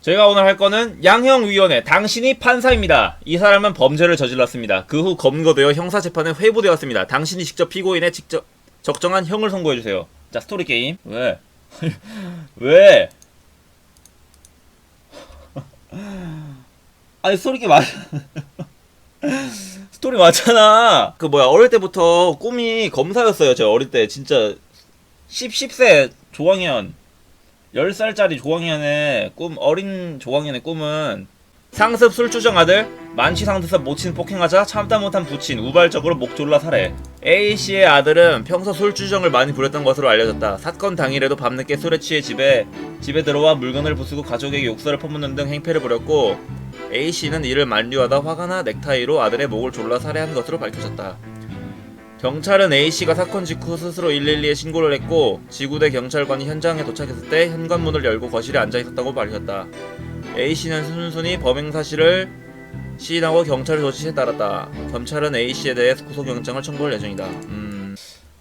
제가 오늘 할 거는 양형위원회 당신이 판사입니다. 이 사람은 범죄를 저질렀습니다. 그 후 검거되어 형사재판에 회부되었습니다. 당신이 직접 피고인에 직접 적정한 형을 선고해주세요. 자, 스토리 게임. 왜? 왜? 아니, 스토리 게임 맞아. 스토리 맞잖아. 그 뭐야, 어릴 때부터 꿈이 검사였어요. 제가 어릴 때 진짜 10세 조광현 10살짜리 조광현의 꿈, 어린 조광현의 꿈은 상습 술주정 아들, 만취상태에서 모친 폭행하자 참다 못한 부친, 우발적으로 목 졸라 살해. A씨의 아들은 평소 술주정을 많이 부렸던 것으로 알려졌다. 사건 당일에도 밤늦게 술에 취해 집에 들어와 물건을 부수고 가족에게 욕설을 퍼붓는 등 행패를 부렸고, A씨는 이를 만류하다 화가 나 넥타이로 아들의 목을 졸라 살해한 것으로 밝혀졌다. 경찰은 A씨가 사건 직후 스스로 112에 신고를 했고, 지구대 경찰관이 현장에 도착했을 때 현관문을 열고 거실에 앉아있었다고 밝혔다. A씨는 순순히 범행 사실을 시인하고 경찰의 조치에 따랐다. 검찰은 A씨에 대해 구속영장을 청구할 예정이다.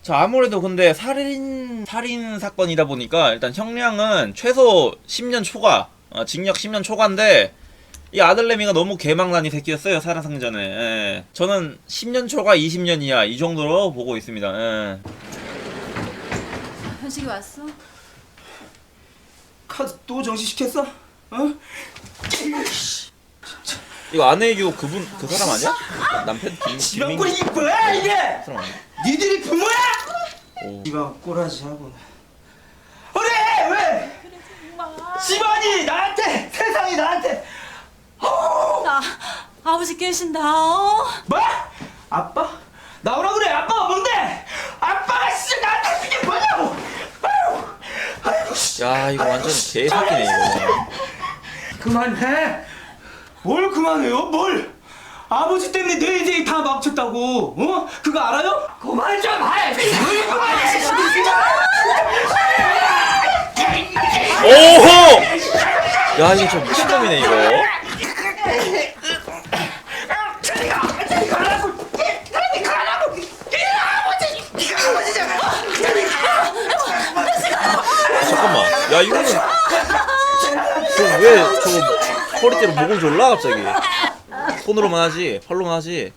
자, 아무래도 근데 살인 사건이다 보니까 일단 형량은 최소 10년 초과, 징역 10년 초과인데, 이 아들내미가 너무 개망나니 새끼였어요, 살아생전에. 예. 저는 10년 초과 20년 이하 이 정도로 보고 있습니다. 예. 현식이 왔어? 카드 또 정지시켰어? 어? 이거 아내교 그분 그 사람 아니야? 남편 지방꼴이 이 뭐야 이게? 사람 아니야? 니들이 부모야? 오. 지방 꼬라지 하고 그래 왜? 집안이 나한테 세상이 나한테 나 아버지 계신다. 어? 뭐? 아빠? 나오라 그래 아빠가 뭔데? 아빠가 진짜 나한테 그게 뭐냐고 아이고 씨. 야, 이거 완전 개새끼네 이거. 그만해 뭘 그만해요 뭘 아버지 때문에 내 인생이 다 망쳤다고 어? 그거 알아요? 그만 좀 해! 뭘 그만해! 오호! 야, 이거 좀 미친놈이네 이거. 잠깐만. 야, 이거는 왜 저거 허리띠로 목을 졸라 갑자기. 손으로만 하지, 팔로만 하지.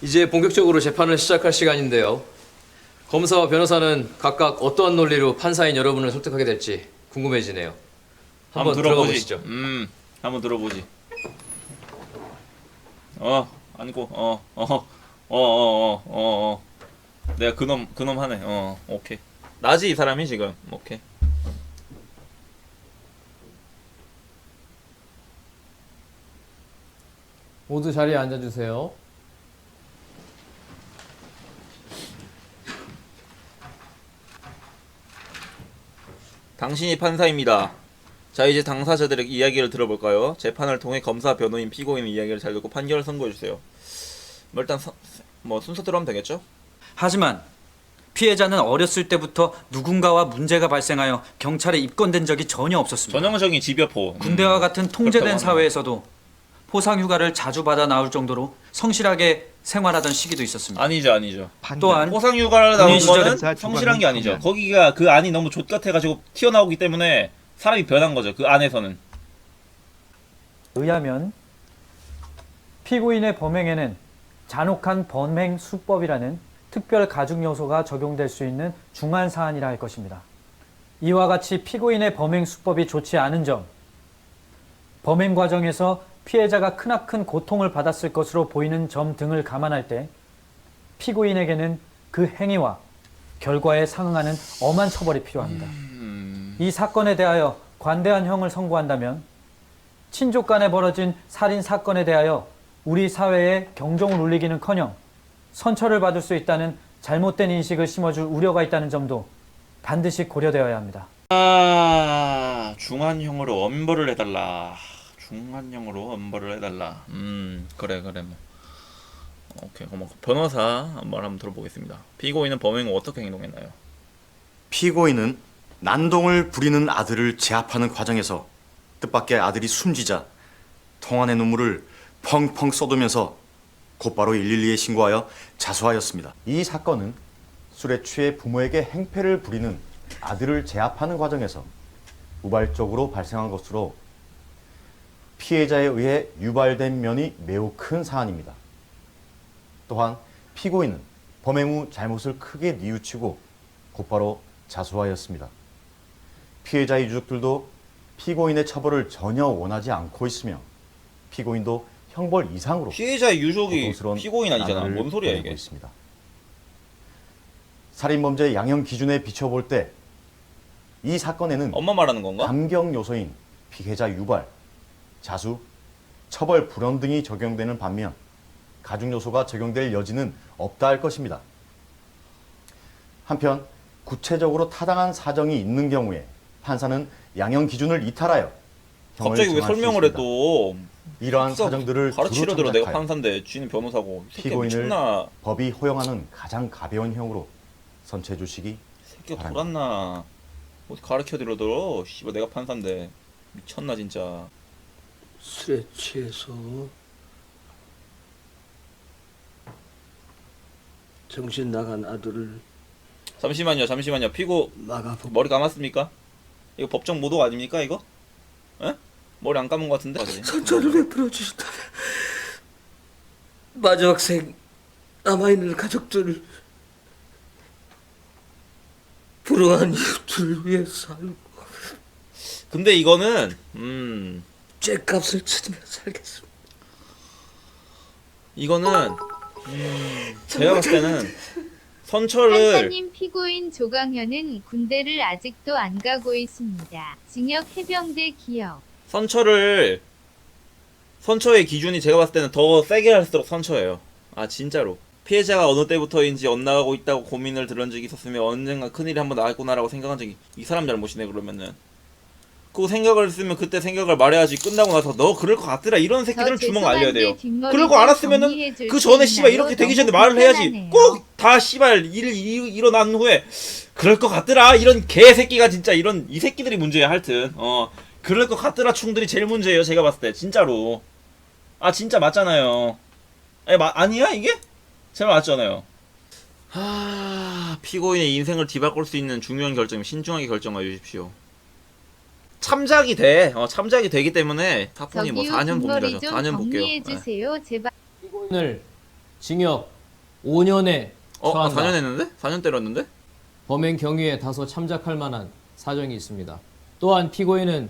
이제 본격적으로 재판을 시작할 시간인데요. 검사와 변호사는 각각 어떠한 논리로 판사인 여러분을 설득하게 될지 궁금해지네요. 한번 들어가 보시죠. 한번 들어보지. 아니고, 내가 그놈 하네. 오케이. 나지 이 사람이 지금. 오케이. 모두 자리에 앉아주세요. 당신이 판사입니다. 자, 이제 당사자들의 이야기를 들어볼까요? 재판을 통해 검사, 변호인, 피고인의 이야기를 잘 듣고 판결을 선고해주세요. 뭐 일단 순서대로 하면 되겠죠? 하지만 피해자는 어렸을 때부터 누군가와 문제가 발생하여 경찰에 입건된 적이 전혀 없었습니다. 전형적인 집여포. 군대와 같은 통제된 그렇다고 사회에서도 포상휴가를 자주 받아 나올 정도로 성실하게 생활하던 시기도 있었습니다. 아니죠. 또한 포상휴가를 나온 군인 시절에 거는 성실한 게 아니죠. 거기가 그 안이 너무 족같아가지고 튀어나오기 때문에 사람이 변한 거죠. 그 안에서는. 의하면 피고인의 범행에는 잔혹한 범행 수법이라는 특별 가중 요소가 적용될 수 있는 중한 사안이라 할 것입니다. 이와 같이 피고인의 범행 수법이 좋지 않은 점, 범행 과정에서 피해자가 크나큰 고통을 받았을 것으로 보이는 점 등을 감안할 때 피고인에게는 그 행위와 결과에 상응하는 엄한 처벌이 필요합니다. 이 사건에 대하여 관대한 형을 선고한다면 친족 간에 벌어진 살인 사건에 대하여 우리 사회에 경종을 울리기는커녕 선처를 받을 수 있다는 잘못된 인식을 심어줄 우려가 있다는 점도 반드시 고려되어야 합니다. 중한형으로 엄벌을 해달라. 중한형으로 엄벌을 해달라. 그래 뭐. 오케이. 그럼 변호사 한번 들어보겠습니다. 피고인은 범행 후 어떻게 행동했나요? 피고인은 난동을 부리는 아들을 제압하는 과정에서 뜻밖의 아들이 숨지자 통안의 눈물을 펑펑 쏟으면서 곧바로 112에 신고하여 자수하였습니다. 이 사건은 술에 취해 부모에게 행패를 부리는 아들을 제압하는 과정에서 우발적으로 발생한 것으로 피해자에 의해 유발된 면이 매우 큰 사안입니다. 또한 피고인은 범행 후 잘못을 크게 뉘우치고 곧바로 자수하였습니다. 피해자의 유족들도 피고인의 처벌을 전혀 원하지 않고 있으며 피고인도 형벌 이상으로 피해자의 유족이 고통스러운 피고인 아니잖아. 나날을 뭔 소리야 보내고 이게. 있습니다. 살인범죄의 양형 기준에 비춰볼 때 이 사건에는 엄마 말하는 건가? 감경 요소인 피해자 유발, 자수, 처벌 불원 등이 적용되는 반면 가중 요소가 적용될 여지는 없다 할 것입니다. 한편 구체적으로 타당한 사정이 있는 경우에 판사는 양형 기준을 이탈하여 형을 갑자기 왜 정할 수 설명을 해 있습니다. 또? 이러한 사정들을 가르치려 두루 들어. 내가 참작하여 판사인데 쥐는 변호사고. 이 새끼 피고인을 미쳤나? 법이 허용하는 가장 가벼운 형으로 선처해 주시기 새끼가 바랍니다. 돌았나? 어디 가르쳐 들어. 씨발 내가 판사인데 미쳤나 진짜. 술에 취해서 정신 나간 아들을 잠시만요. 피고 막아보고 머리 감았습니까? 이거 법정 모독 아닙니까 이거? 에? 머리 안 감은 것 같은데? 선처를 베풀어 주신다면 마지막 생 남아있는 가족들 불우한 이웃들을 위해 살고 근데 이거는 죗값을 치르며 살겠습니다. 이거는 제가 봤을 때는 선처를 판사님 피고인 조광현은 군대를 아직도 안 가고 있습니다. 징역 해병대 기억. 선처의 기준이 제가 봤을 때는 더 세게 할수록 선처예요. 아 진짜로. 피해자가 어느 때부터인지 엇나가고 있다고 고민을 들은 적이 있었으며 언젠가 큰일이 한번 나겠구나라고 생각한 적이 이 사람 잘못이네 그러면은. 그 생각을 했으면 그때 생각을 말해야지. 끝나고 나서 너 그럴 것 같더라 이런 새끼들은 주먹 알려야 돼요. 그럴 거 알았으면은 그 전에 씨발 이렇게 되기 전에 말을 해야지. 꼭 다 씨발 일어난 후에 그럴 것 같더라 이런 개새끼가 진짜 이런 이 새끼들이 문제야. 하여튼 그럴 것 같더라 충들이 제일 문제예요 제가 봤을 때 진짜로. 아 진짜 맞잖아요. 아니야 이게? 제가 맞잖아요. 피고인의 인생을 뒤바꿀 수 있는 중요한 결정 신중하게 결정하여 주십시오. 참작이 되기 때문에 사폰이 뭐 4년 봅니다. 4년 볼게요. 정리해주세요 제발. 피고인을 징역 5년에 처한다. 4년 했는데? 4년 때렸는데? 범행 경위에 다소 참작할 만한 사정이 있습니다. 또한 피고인은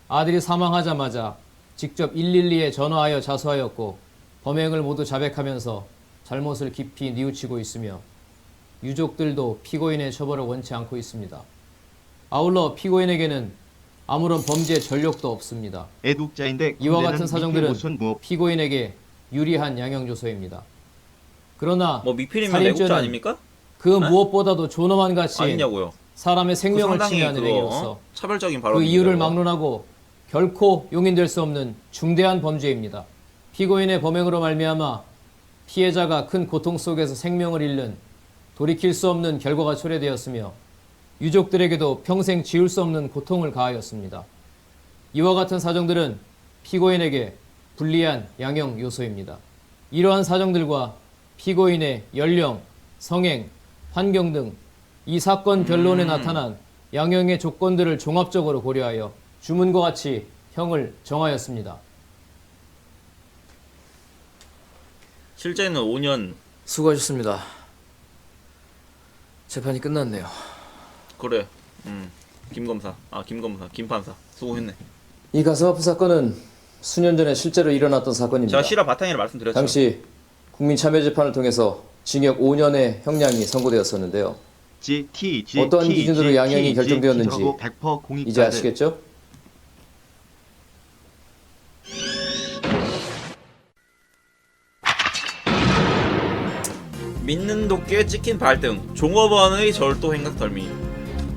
아들이 사망하자마자 직접 112에 전화하여 자수하였고 범행을 모두 자백하면서 잘못을 깊이 뉘우치고 있으며 유족들도 피고인의 처벌을 원치 않고 있습니다. 아울러 피고인에게는 아무런 범죄 전력도 없습니다. 애독자인데 이와 같은 사정들은 뭐 피고인에게 유리한 양형 요소입니다. 그러나 뭐 미필이면 애국자 살인죄는 아닙니까? 그 무엇보다도 존엄한 가치인 아니냐고요. 사람의 생명을 상당히 침해하는 그거, 행위로서 차별적인 그 발언입니다. 이유를 그거. 막론하고 결코 용인될 수 없는 중대한 범죄입니다. 피고인의 범행으로 말미암아 피해자가 큰 고통 속에서 생명을 잃는 돌이킬 수 없는 결과가 초래되었으며 유족들에게도 평생 지울 수 없는 고통을 가하였습니다. 이와 같은 사정들은 피고인에게 불리한 양형 요소입니다. 이러한 사정들과 피고인의 연령, 성행, 환경 등 이 사건 변론에 나타난 양형의 조건들을 종합적으로 고려하여 주문과 같이 형을 정하였습니다. 실제는 5년. 수고하셨습니다. 재판이 끝났네요. 그래. 김 판사 수고했네. 이 가슴 아픈 사건은 수년 전에 실제로 일어났던 사건입니다. 제가 실화 바탕이라 말씀드렸죠. 당시 국민참여재판을 통해서 징역 5년의 형량이 선고되었었는데요. 어떠한 기준으로 양형이 결정되었는지 이제 아시겠죠? 믿는 도끼에 찍힌 발등, 종업원의 절도 행각 덜미.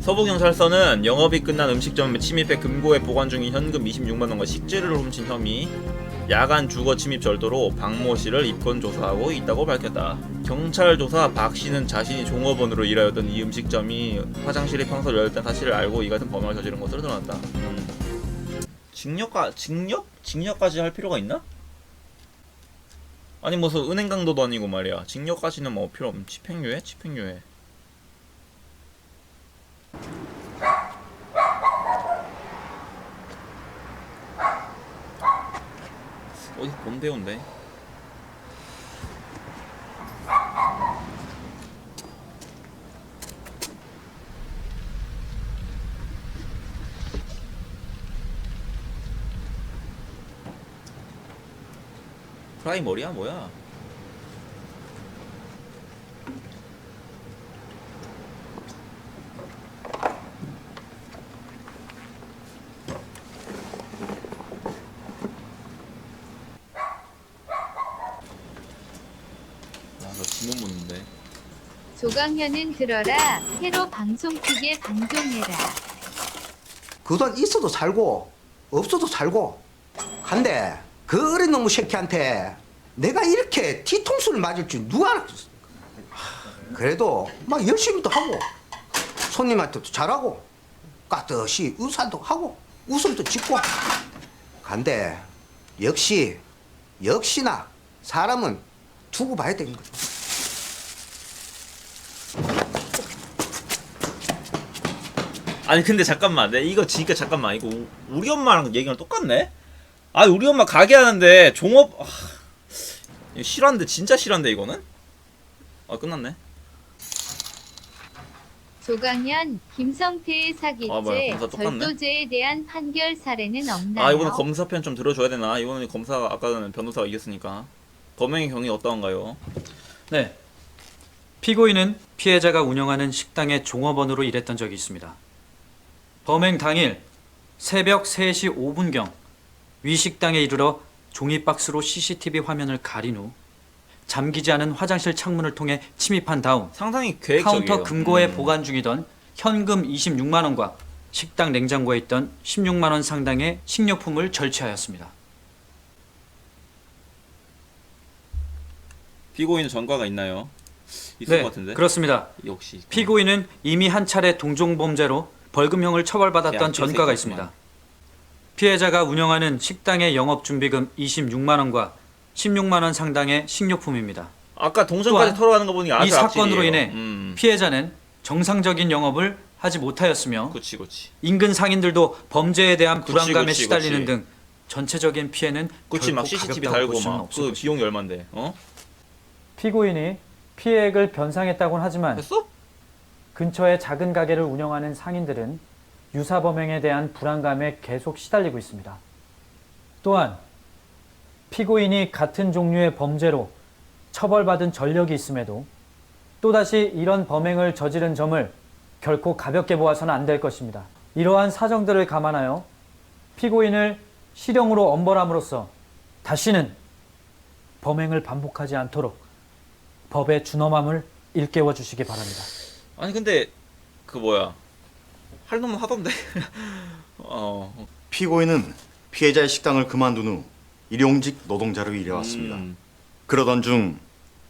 서부경찰서는 영업이 끝난 음식점에 침입해 금고에 보관 중인 현금 26만원과 식재료를 훔친 혐의, 야간 주거 침입 절도로 박모 씨를 입건 조사하고 있다고 밝혔다. 경찰 조사 박 씨는 자신이 종업원으로 일하였던 이 음식점이 화장실이 평소 열렸다는 사실을 알고 이 같은 범행을 저지른 것으로 드러났다. 징역까지 할 필요가 있나? 아니 무슨 은행 강도도 아니고 말이야. 징역까지는 뭐 필요 없는 집행유예? 집행유예. 어디 뭔데 온데? 프라이머리야 뭐야? 너 지문 묻는데. 조강현은 들어라. 새로 방송국에 방종해라. 그 돈 있어도 살고 없어도 살고 한데 그 어린 놈의 새끼한테 내가 이렇게 뒤통수를 맞을 줄 누가 알았겠어. 그래도 막 열심히도 하고 손님한테도 잘하고 깍듯이 의사도 하고 웃음도 짓고 간데 역시나 사람은 두고 봐야 되는 거죠. 아니 근데 잠깐만, 내 이거 지니까 잠깐만, 이거 우리 엄마랑 얘기랑 똑같네? 아 우리 엄마 가게 하는데 종업 이거 실화인데, 진짜 실화인데 이거는? 아 끝났네. 조강현, 김성태의 사기죄, 아, 뭐야, 검사 똑같네. 절도죄에 대한 판결 사례는 없나요? 아 이번엔 검사편 좀 들어줘야 되나? 이번엔 검사가, 아까는 변호사가 이겼으니까. 범행의 경위 어떠한가요? 네. 피고인은 피해자가 운영하는 식당의 종업원으로 일했던 적이 있습니다. 범행 당일 새벽 3시 5분경 위 식당에 이르러 종이박스로 CCTV 화면을 가린 후 잠기지 않은 화장실 창문을 통해 침입한 다음 상당히 계획적이에요. 카운터 금고에 보관 중이던 현금 26만 원과 식당 냉장고에 있던 16만 원 상당의 식료품을 절취하였습니다. 피고인은 전과가 있나요? 있을 네, 것 같은데? 그렇습니다. 역시 피고인은 이미 한 차례 동종범죄로 벌금형을 처벌받았던 야, 전과가 개새끼구만. 있습니다. 피해자가 운영하는 식당의 영업준비금 26만 원과 16만 원 상당의 식료품입니다. 아까 동전까지 또한 털어가는 거 보니 아주 이 사건으로 악질이에요. 인해 피해자는 정상적인 영업을 하지 못하였으며 그치. 인근 상인들도 범죄에 대한 불안감에 그치. 시달리는 등 전체적인 피해는 그치, 막 결코 CCTV 가볍다고 달고 볼 수는 막 없을 그 것입니다. 비용이 얼만데, 어? 피고인이 피해액을 변상했다곤 하지만 했어? 근처에 작은 가게를 운영하는 상인들은 유사 범행에 대한 불안감에 계속 시달리고 있습니다. 또한 피고인이 같은 종류의 범죄로 처벌받은 전력이 있음에도 또다시 이런 범행을 저지른 점을 결코 가볍게 보아서는 안 될 것입니다. 이러한 사정들을 감안하여 피고인을 실형으로 엄벌함으로써 다시는 범행을 반복하지 않도록 법의 준엄함을 일깨워 주시기 바랍니다. 아니 근데 그 뭐야, 할 놈은 하던데. 피고인은 피해자의 식당을 그만둔 후 일용직 노동자로 일해왔습니다. 그러던 중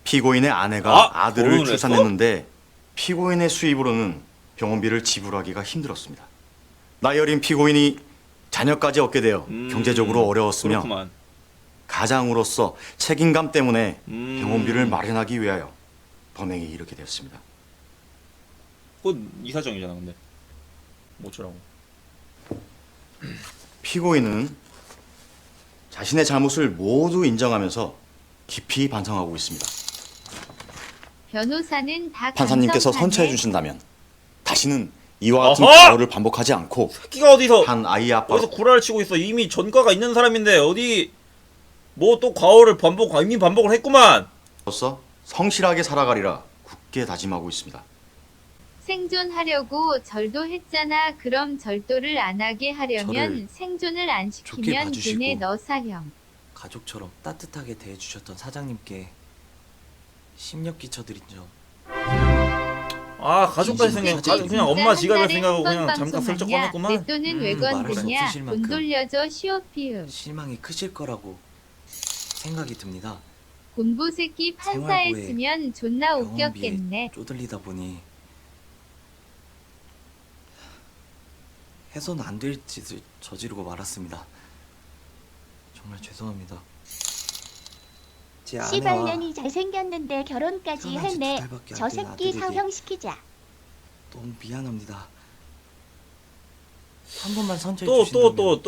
피고인의 아내가 아들을 결혼을 출산했는데 피고인의 수입으로는 병원비를 지불하기가 힘들었습니다. 나이 어린 피고인이 자녀까지 얻게 되어 경제적으로 어려웠으며 그렇구만. 가장으로서 책임감 때문에 병원비를 마련하기 위하여 범행에 이르게 되었습니다. 그건 이사정이잖아 근데. 뭐 어쩌라고. 피고인은 자신의 잘못을 모두 인정하면서 깊이 반성하고 있습니다. 변호사는 다 판사님께서 감성파네. 선처해 주신다면 다시는 이와 같은 어허! 과오를 반복하지 않고 새끼가 어디서 한 아이의 아빠 어디서 구라를 치고 있어. 이미 전과가 있는 사람인데 어디 뭐 또 과오를 이미 반복을 했구만. 로서 성실하게 살아가리라 굳게 다짐하고 있습니다. 생존하려고 절도했잖아. 그럼 절도를 안 하게 하려면 저를 생존을 안 좋게 시키면 봐주시고 걔네 너 사형. 가족처럼 따뜻하게 대해주셨던 사장님께 심력 끼쳐드린 점 아 가족까지 생각, 그냥 엄마 지갑을 생각하고 그냥 잠깐 방송 슬쩍 아니야? 꺼냈구만. 내 돈은 왜 말할 수 건드냐? 없으실 돈 만큼. 돌려줘. 시오피읍. 실망이 크실 거라고 생각이 듭니다. 곤보 새끼 판사했으면 존나 웃겼겠네. 쪼들리다 보니 해서는 안 될 짓을 저지르고 말았습니다. 정말 죄송합니다. 제 아내와 시발년이 잘생겼는데 결혼까지 태어난 지 했네. 2달밖에 저 안 된 새끼 아들에게 사형시키자. 너무 미안합니다. 한 번만 선처해 또 주신다면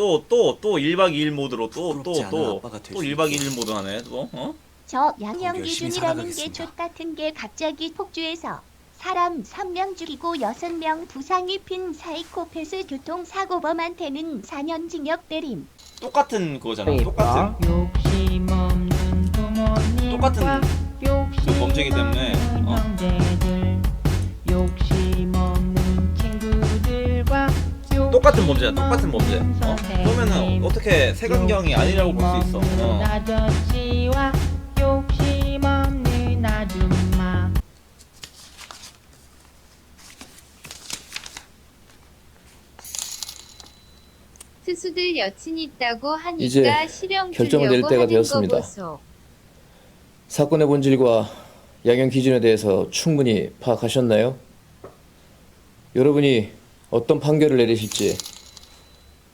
1박 2일 모드로 부끄럽지 않은 아빠가 될수 1박 있게. 2일 모드 하네 또 어? 저 양형 열심히 기준이라는 게 살아가겠습니다. 족같은 게 갑자기 폭주해서 사람 3명 죽이고 6명 부상 입힌 사이코패스 교통사고범한테는 4년 징역 때림. 똑같은 그거잖아. 똑같은 그 범죄이기 때문에 똑같은 범죄야. 똑같은 범죄. 그러면은 어떻게 색안경이 아니라고 볼 수 있어? 투수들 여친 있다고 이제 하니까 실형 결정을 내릴 주려고 때가 하는 거 되었습니다. 보소. 사건의 본질과 양형 기준에 대해서 충분히 파악하셨나요? 여러분이 어떤 판결을 내리실지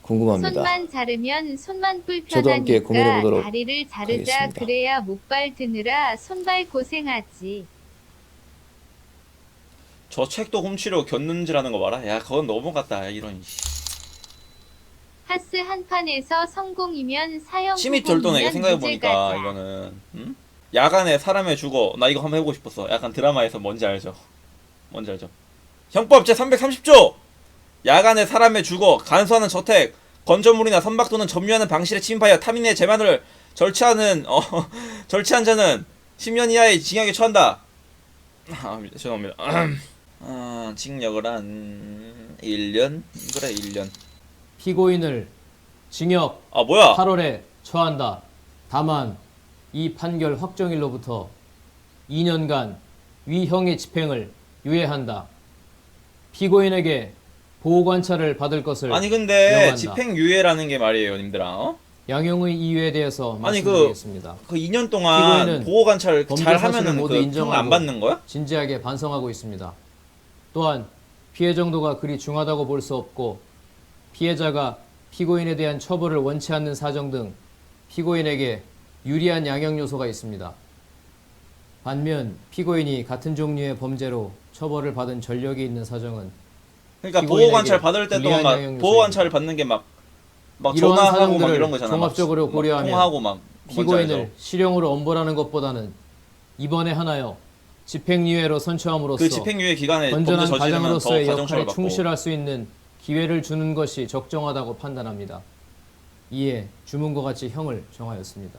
궁금합니다. 손만 자르면 손만 저도 함께 고민해 불편하니까 보도록 다리를 자르자. 하겠습니다. 그래야 목발 드느라 손발 고생하지. 저 책도 훔치려 겼는지라는 거 봐라. 야, 그건 너무 같다. 이런. 하스 한 판에서 성공이면 사형 심히 절도네. 후보면 생각해보니까 무죄가자. 이거는 응? 야간에 사람의 주거. 나 이거 한번 해보고 싶었어. 약간 드라마에서 뭔지 알죠? 뭔지 알죠? 형법 제330조! 야간에 사람의 주거, 간수하는 저택, 건조물이나 선박 또는 점유하는 방실에 침입하여 타민의 재만을 절취한 자는 10년 이하의 징역에 처한다. 죄송합니다. 징역을 한 1년? 그래 1년. 피고인을 징역 뭐야? 8월에 처한다. 다만 이 판결 확정일로부터 2년간 위형의 집행을 유예한다. 피고인에게 보호관찰을 받을 것을 아니 근데 명한다. 집행유예라는 게 말이에요 님들아. 양형의 이유에 대해서 아니 말씀드리겠습니다. 그 2년 동안 피고인은 보호관찰 범죄 잘 사실을 하면은 모두 그 인정하고 안 받는 거야? 진지하게 반성하고 있습니다. 또한 피해 정도가 그리 중하다고 볼 수 없고 피해자가 피고인에 대한 처벌을 원치 않는 사정 등 피고인에게 유리한 양형 요소가 있습니다. 반면 피고인이 같은 종류의 범죄로 처벌을 받은 전력이 있는 사정은 그러니까 피고인에게 보호관찰 받을 때 동안 불리한 막 양형 보호관찰을 받는 게 막 이러한 전화하고 막 사정들을 이런 거잖아. 종합적으로 막 고려하면 통화하고 막 뭔지 피고인을 알죠? 실형으로 엄벌하는 것보다는 이번에 하나여 집행유예로 선처함으로써 그 집행유예 기간에 범죄 건전한 저지르면 더 가장으로서의 가정처벌 역할에 받고. 충실할 수 있는 기회를 주는 것이 적정하다고 판단합니다. 이에 주문과 같이 형을 정하였습니다.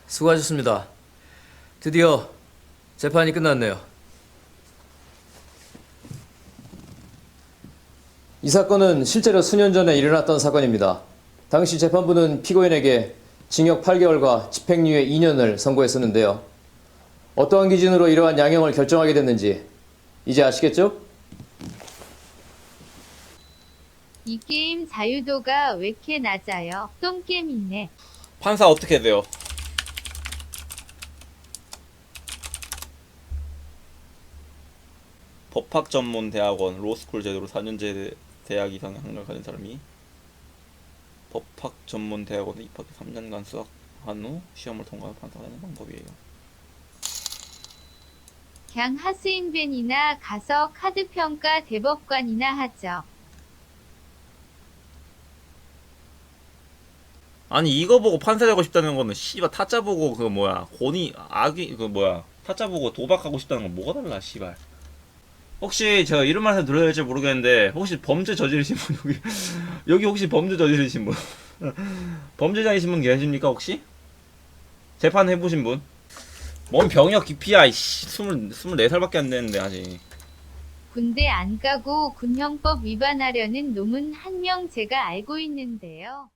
수고하셨습니다. 드디어 재판이 끝났네요. 이 사건은 실제로 수년 전에 일어났던 사건입니다. 당시 재판부는 피고인에게 징역 8개월과 집행유예 2년을 선고했었는데요. 어떠한 기준으로 이러한 양형을 결정하게 됐는지 이제 아시겠죠? 이 게임 자유도가 왜 이렇게 낮아요? 똥게임 있네. 판사 어떻게 돼요? 법학전문대학원 로스쿨 제도로 4년제 대학 이상의 학력을 가진 사람이 법학전문대학원에 입학해 3년간 수학한 후 시험을 통과하여 판사가 되는 방법이에요. 그냥 하스인벤이나 가서 카드평가 대법관이나 하죠. 아니 이거 보고 판사 되고 싶다는 거는 씨발 타짜 보고 그 뭐야 고니 아기 그 뭐야 타짜 보고 도박하고 싶다는 건 뭐가 달라 씨발. 혹시 제가 이런 말해서 들어야 될지 모르겠는데 혹시 범죄 저지르신 분 여기 혹시 범죄 저지르신 분 범죄자이신 분 계십니까 혹시? 재판 해보신 분? 뭔 병역 기피야 이씨 24살밖에 안 됐는데 아직. 군대 안 가고 군형법 위반하려는 놈은 한 명 제가 알고 있는데요.